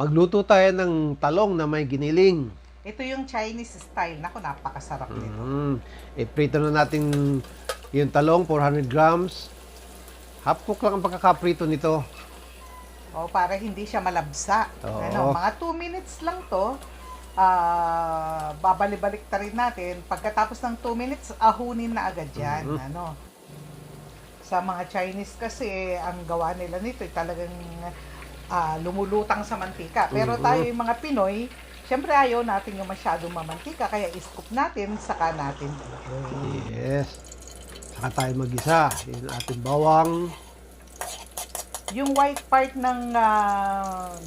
Magluto tayo ng talong na may giniling. Ito yung Chinese style. Naku, napakasarap nito. Iprito na natin yung talong, 400 grams. Half cook lang ang pagkakaprito nito. O, para hindi siya malabsa. Oo. Mga 2 minutes lang to. Babalik ta rin natin. Pagkatapos ng 2 minutes, ahunin na agad yan. Sa mga Chinese kasi, ang gawa nila nito ay talagang lumulutang sa mantika. Pero tayo yung mga Pinoy, syempre ayaw natin yung masyadong mamantika, kaya iscoop natin, saka natin. Yes. Saka tayo mag-isa. Yung ating bawang. Yung white part ng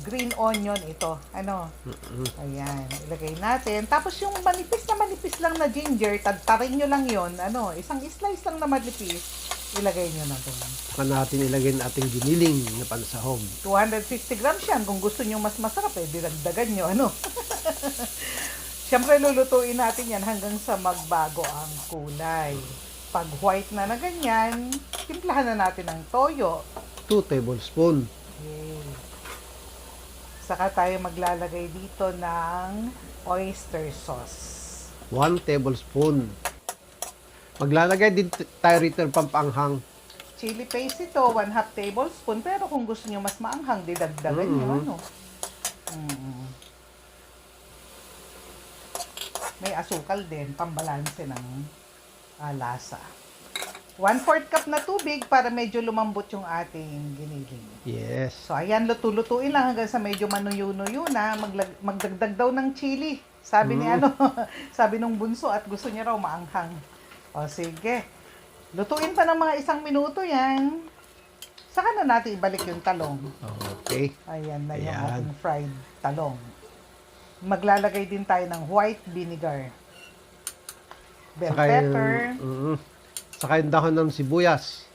green onion, ito. Ayan, ilagay natin. Tapos yung manipis na ginger, tadtarin nyo lang yon. Isang slice lang na manipis, ilagay nyo na doon. Saka natin ilagay ng ating giniling na pansahog. 250 grams yan. Kung gusto nyo mas masarap, dinagdagan nyo, Siyempre, lulutuin natin yan hanggang sa magbago ang kulay. Pag white na ganyan, timplahan na natin ng toyo. 2 tablespoon. Okay. Saka tayo maglalagay dito ng oyster sauce. 1 tablespoon. Maglalagay din tayo rito ng pampanghang. Chili paste ito, 1/2 tablespoon. Pero kung gusto nyo mas maanghang, didagdagan nyo, May asukal din, pambalanse ng lasa. 1/4 cup na tubig para medyo lumambot yung ating giniling. Yes. So, ayan, luto-lutuin lang hanggang sa medyo manuyo-nuyo na. Magdagdag daw ng chili. Sabi ni sabi nung bunso at gusto niya raw maanghang. O, sige. Lutuin pa ng mga 1 minuto yan. Saka na natin ibalik yung talong. Okay. Ayan na yung ating fried talong. Maglalagay din tayo ng white vinegar. Bell pepper. Saka yung dahon ng sibuyas.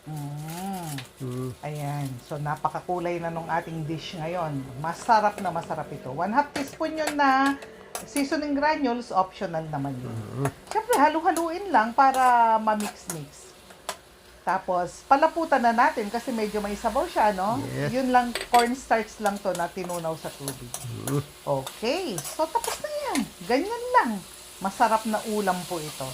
Ayan. So, napakakulay na nung ating dish ngayon. Masarap na masarap ito. 1/2 teaspoon yun na seasoning granules. Optional naman yun. Siyempre, halu-haluin lang para ma-mix-mix. Tapos, palaputan na natin kasi medyo may sabaw siya, Yes. Yun lang, cornstarch lang to na tinunaw sa tubig. Okay. So, tapos na yan. Ganyan lang. Masarap na ulam po ito.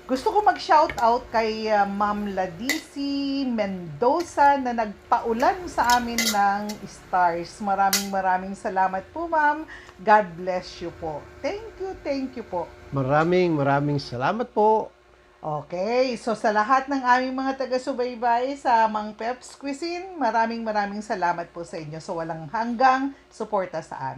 Gusto ko mag-shoutout kay Ma'am Ladisi Mendoza na nagpaulan sa amin ng stars. Maraming salamat po, Ma'am. God bless you po. Thank you po. Maraming salamat po. Okay, so sa lahat ng aming mga taga-subaybay sa Mang Peps Cuisine, maraming salamat po sa inyo. So walang hanggang suporta sa amin.